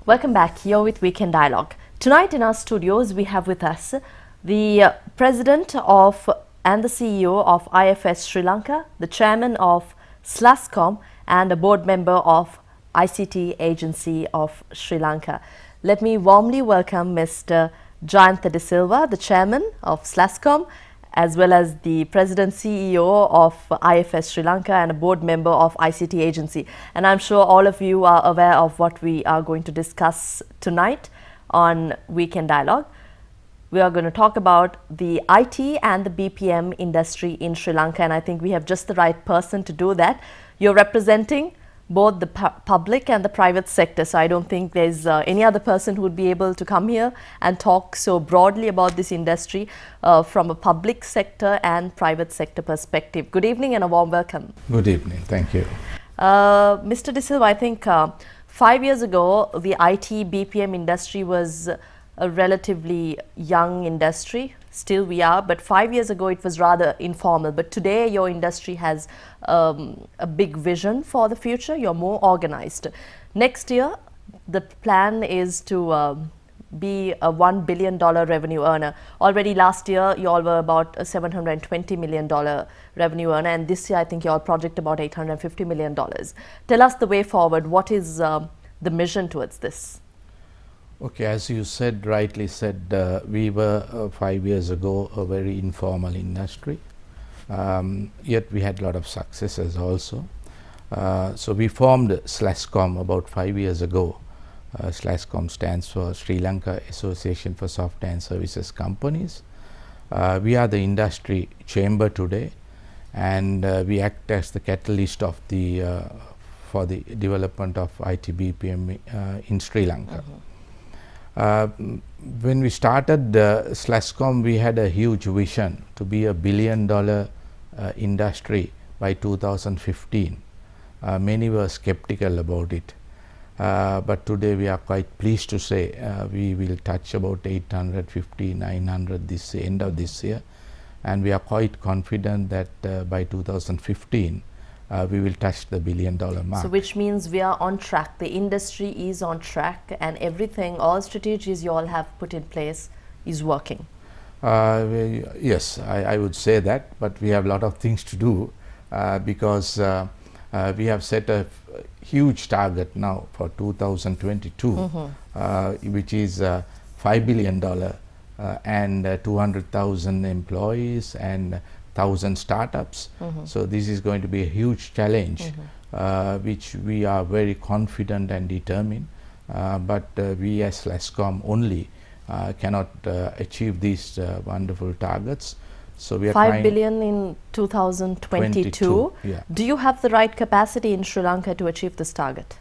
Welcome back here with Weekend Dialogue. Tonight in our studios we have with us the President of and the CEO of IFS Sri Lanka, the Chairman of S LASSCOM and a board member of ICT Agency of Sri Lanka. Let me warmly welcome Mr. Jayantha De Silva, the Chairman of S LASSCOM, as well as the President CEO of IFS Sri Lanka and a board member of ICT Agency. And I'm sure all of you are aware of what we are going to discuss tonight on Weekend Dialogue. We are going to talk about the IT and the BPM industry in Sri Lanka, and I think we have just the right person to do that. You're representing both the public and the private sector, so I don't think there's any other person who would be able to come here and talk so broadly about this industry from a public sector and private sector perspective. Good evening and a warm welcome. Good evening, thank you. Mr. De Silva, I think 5 years ago the IT BPM industry was a relatively young industry. Still we are, but 5 years ago it was rather informal. But today your industry has a big vision for the future. You're more organized. Next year the plan is to be a $1 billion revenue earner. Already last year you all were about a $720 million revenue earner, and this year I think you all project about $850 million. Tell us the way forward. What is the mission towards this? Okay, as you said, rightly said, we were 5 years ago a very informal industry, yet we had a lot of successes also. So we formed S LASSCOM about 5 years ago. S LASSCOM stands for Sri Lanka Association for Software and Services Companies. We are the industry chamber today, and we act as the catalyst of the for the development of IT BPM in Sri Lanka. When we started S LASSCOM, we had a huge vision to be a $1 billion industry by 2015. Many were skeptical about it, but today we are quite pleased to say we will touch about 850, 900 this end of this year, and we are quite confident that by 2015 we will touch the $1 billion mark. So which means we are on track, the industry is on track, and everything, all strategies you all have put in place is working. Yes, I would say that, but we have a lot of things to do because we have set a huge target now for 2022, which is $5 billion and 200,000 employees and 1,000 startups. So this is going to be a huge challenge, which we are very confident and determined, but we as LASSCOM only cannot achieve these wonderful targets. So we are $5 billion in 2022. Yeah. Do you have the right capacity in Sri Lanka to achieve this target?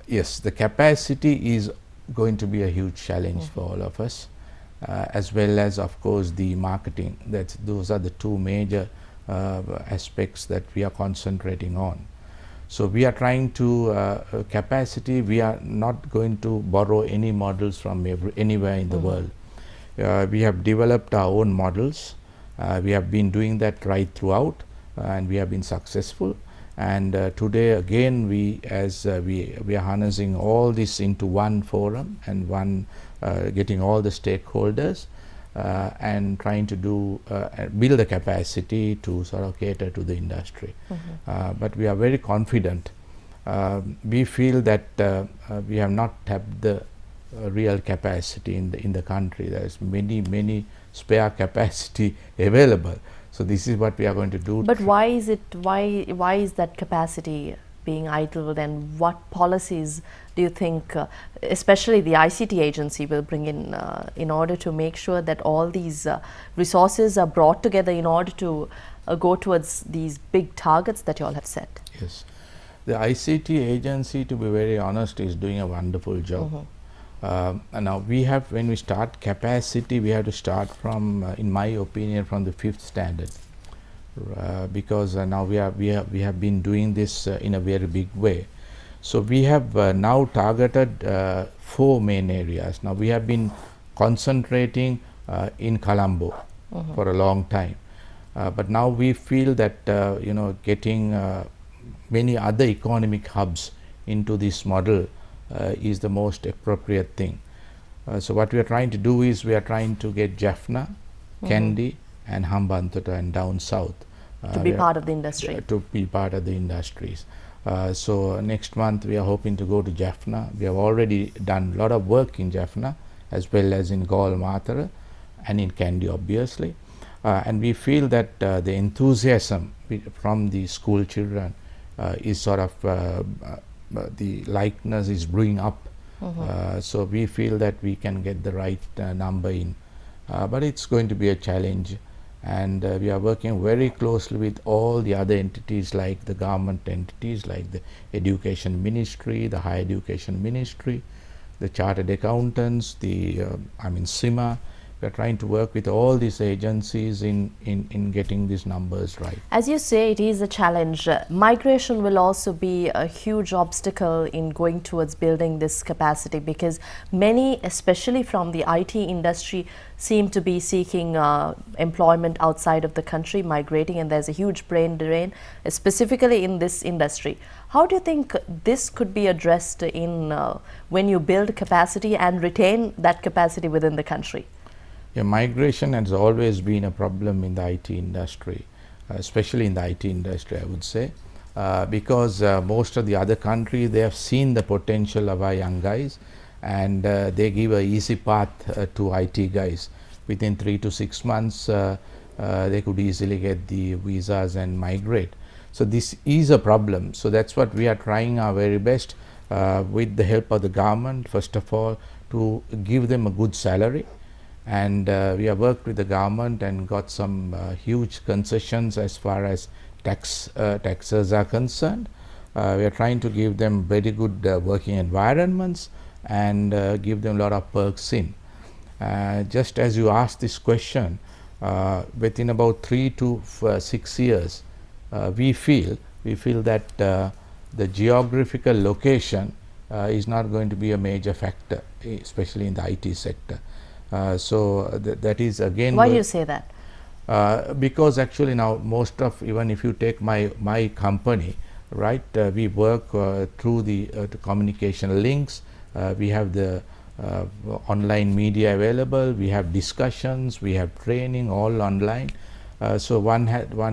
Yes, the capacity is going to be a huge challenge for all of us. As well as, of course, the marketing. Those are the two major aspects that we are concentrating on. So we are trying to capacity. We are not going to borrow any models from anywhere in the world. We have developed our own models. We have been doing that right throughout, and we have been successful. And today again we are harnessing all this into one forum and one getting all the stakeholders and trying to do build the capacity to sort of cater to the industry. But we are very confident. We feel that we have not tapped the real capacity in the country. There is many spare capacity available. So this is what we are going to do. But why is that capacity being idled, and what policies do you think, especially the ICT agency, will bring in order to make sure that all these resources are brought together in order to go towards these big targets that you all have set? Yes, the ICT agency, to be very honest, is doing a wonderful job. And now we have, when we start capacity, we have to start from, in my opinion, from the 5th standard, because now we have been doing this in a very big way. So we have now targeted 4 main areas. Now we have been concentrating in Colombo for a long time, but now we feel that getting many other economic hubs into this model is the most appropriate thing. So what we are trying to do is we are trying to get Jaffna, Kandy and Hambantota and down south to be part of the industry. To be part of the industries. So next month we are hoping to go to Jaffna. We have already done a lot of work in Jaffna as well as in Gaul Matara and in Kandy obviously. And we feel that the enthusiasm from the school children is sort of the likeness is brewing up. So we feel that we can get the right number in, but it's going to be a challenge, and we are working very closely with all the other entities like the government entities like the Education Ministry, the Higher Education Ministry, the Chartered Accountants, the SIMA. We are trying to work with all these agencies in getting these numbers right. As you say, it is a challenge. Migration will also be a huge obstacle in going towards building this capacity, because many, especially from the IT industry, seem to be seeking employment outside of the country, migrating, and there's a huge brain drain, specifically in this industry. How do you think this could be addressed in when you build capacity and retain that capacity within the country? Yeah, migration has always been a problem in the IT industry, especially in the IT industry, I would say, because most of the other countries, they have seen the potential of our young guys, and they give an easy path to IT guys. Within 3 to 6 months, they could easily get the visas and migrate. So this is a problem. So that's what we are trying our very best with the help of the government, first of all, to give them a good salary. And we have worked with the government and got some huge concessions as far as taxes are concerned. We are trying to give them very good working environments and give them a lot of perks in. Just as you asked this question, within about 3 to 6 years, we feel that the geographical location is not going to be a major factor, especially in the IT sector. So that is again. Why do you say that? Because actually now most of, even if you take my company, right, we work through the communication links. We have the online media available. We have discussions. We have training all online. So one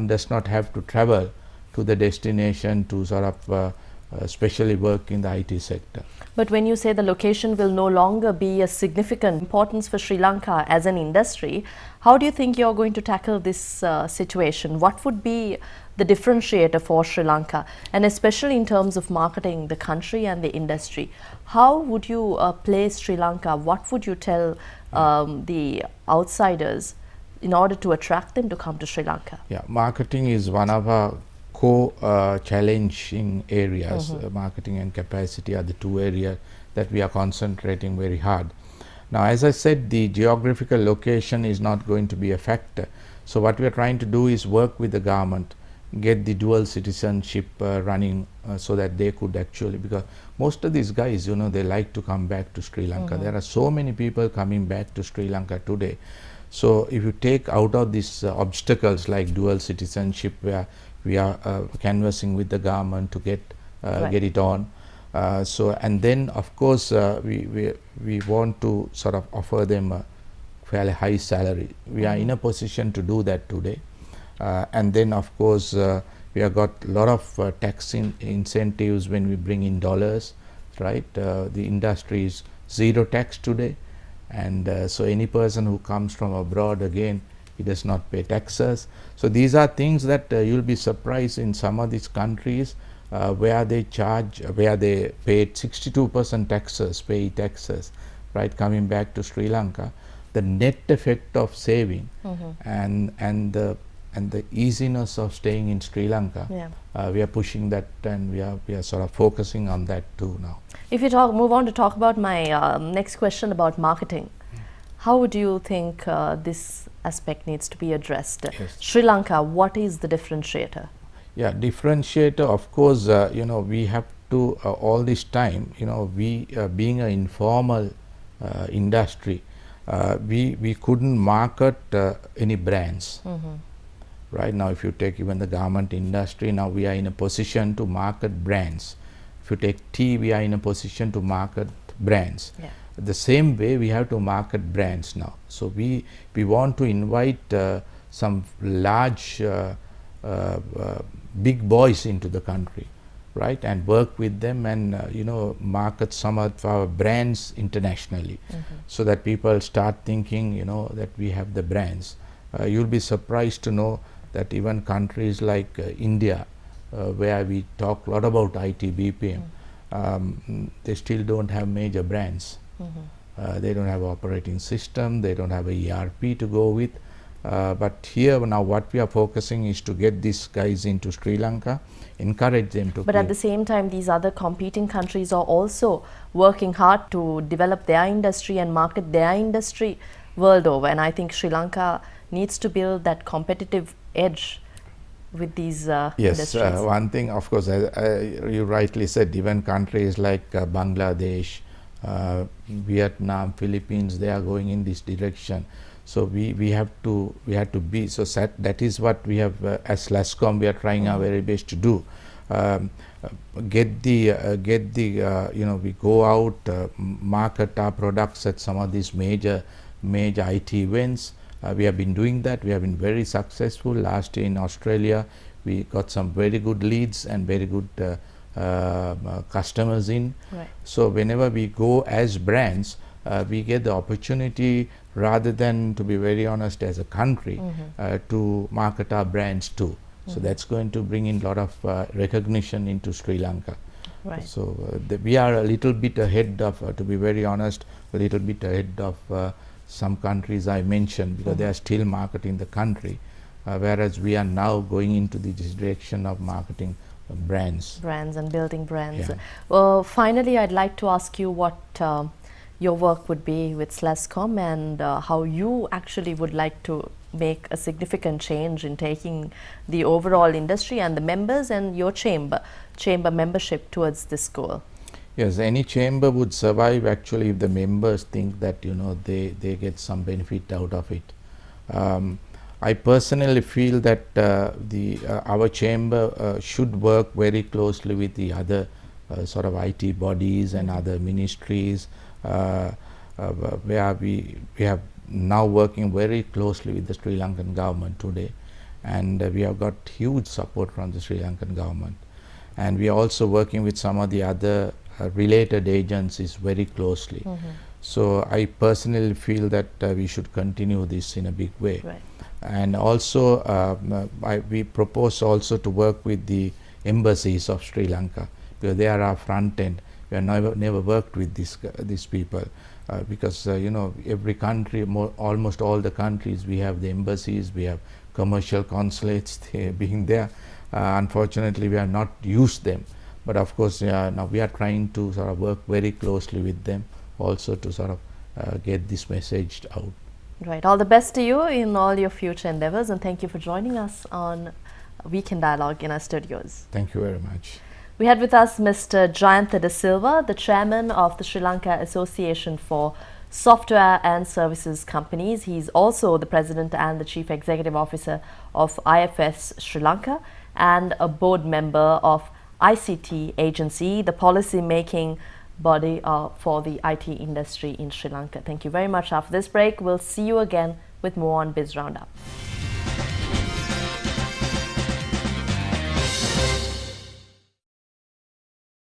does not have to travel to the destination to sort of especially work in the IT sector. But when you say the location will no longer be a significant importance for Sri Lanka as an industry, how do you think you're going to tackle this situation? What would be the differentiator for Sri Lanka, and especially in terms of marketing the country and the industry? How would you place Sri Lanka? What would you tell the outsiders in order to attract them to come to Sri Lanka? Yeah, marketing is one of our core challenging areas. Marketing and capacity are the two areas that we are concentrating very hard. Now, as I said, the geographical location is not going to be a factor. So what we are trying to do is work with the government, get the dual citizenship running so that they could actually, because most of these guys, you know, they like to come back to Sri Lanka. There are so many people coming back to Sri Lanka today. So if you take out of these obstacles like dual citizenship, where we are canvassing with the government to get it on. So and then of course we want to sort of offer them a fairly high salary. We are in a position to do that today. And then of course we have got a lot of tax incentives when we bring in dollars, right? The industry is zero tax today, and so any person who comes from abroad, again, he does not pay taxes. So these are things that you'll be surprised in some of these countries where they paid 62% taxes, pay taxes, right, coming back to Sri Lanka. The net effect of saving and the easiness of staying in Sri Lanka, we are pushing that, and we are sort of focusing on that too now. If you move on to talk about my next question about marketing, how would you think this aspect needs to be addressed? Yes. Sri Lanka, what is the differentiator? Yeah, differentiator, of course, you know, we have to all this time, you know, we being an informal industry, we couldn't market any brands. Right now, if you take even the garment industry, now we are in a position to market brands. if you take tea, we are in a position to market brands. Yeah. The same way we have to market brands now. So we want to invite some large big boys into the country, right, and work with them and market some of our brands internationally, so that people start thinking that we have the brands. You'll be surprised to know that even countries like India, where we talk a lot about IT BPM, they still don't have major brands. They don't have operating system, they don't have a ERP to go with. But here now what we are focusing is to get these guys into Sri Lanka, encourage them to. But at the same time, these other competing countries are also working hard to develop their industry and market their industry world over. And I think Sri Lanka needs to build that competitive edge with these industries. Yes, one thing, of course, you rightly said, even countries like Bangladesh, Vietnam, Philippines, they are going in this direction. So we have to be so set. That is what we have as LASSCOM. We are trying our very best to do. We go out, market our products at some of these major IT events. We have been doing that. We have been very successful. Last year in Australia, we got some very good leads and very good customers in. Right. So whenever we go as brands, we get the opportunity, rather than, to be very honest, as a country, to market our brands too. So that's going to bring in a lot of recognition into Sri Lanka. Right. So we are a little bit ahead of, to be very honest, a little bit ahead of some countries I mentioned, because they are still marketing the country, whereas we are now going into this direction of marketing brands and building brands. Yeah. Well, finally, I'd like to ask you what your work would be with SLASSCOM, and how you actually would like to make a significant change in taking the overall industry and the members and your chamber membership towards this goal. Yes, any chamber would survive actually if the members think that they get some benefit out of it. I personally feel that our chamber should work very closely with the other sort of IT bodies and other ministries, where we have now working very closely with the Sri Lankan government today, and we have got huge support from the Sri Lankan government, and we are also working with some of the other related agencies very closely. So I personally feel that we should continue this in a big way. Right. And also we propose also to work with the embassies of Sri Lanka, because they are our front end. We have never worked with these people, because every country, almost all the countries, we have the embassies, we have commercial consulates being there. Unfortunately, we have not used them, but of course now we are trying to sort of work very closely with them also to sort of get this message out. Right. All the best to you in all your future endeavors, and thank you for joining us on Weekend Dialogue in our studios. Thank you very much. We had with us Mr. Jayantha De Silva, the chairman of the Sri Lanka Association for Software and Services Companies. He's also the president and the chief executive officer of IFS Sri Lanka, and a board member of ICT Agency, the policy making body for the IT industry in Sri Lanka. Thank you very much. After this break, we'll see you again with more on Biz Roundup.